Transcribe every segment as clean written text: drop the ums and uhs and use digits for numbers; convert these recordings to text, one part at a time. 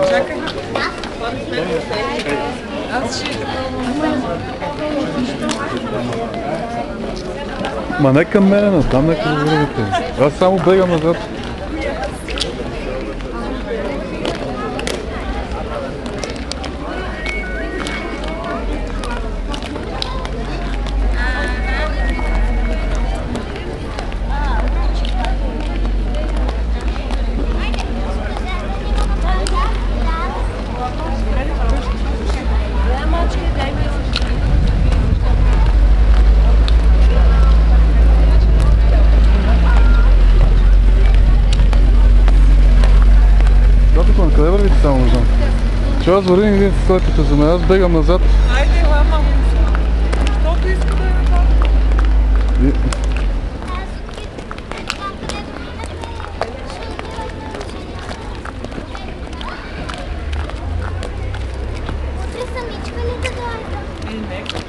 Чакай. Аз ще... Ма не към мене, но там нека да вървите. Аз само бегам назад. Къде вървите само, не знам? Че аз вървим и вие се стойкате за мен, аз бегам назад. Айде, лама. Защото иска да е назад.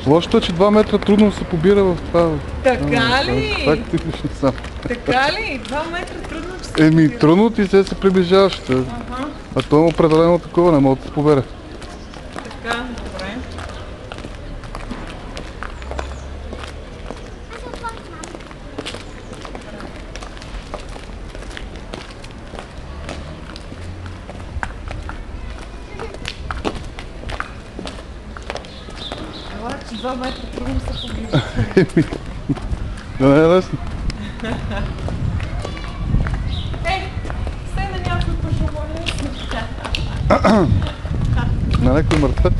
Лошото е, че 2 метра трудно се побира в това. Така ли? Так типично сам. Така ли? 2 метра трудно ще се побира. Еми, трудно ти се приближаваш. А то е определено такова, не мога да се побере. Така, добре. Това, че 2 метра трудно се побира. Еми, да не е лесно. Стай на някой пожелание. На някой мъртвец.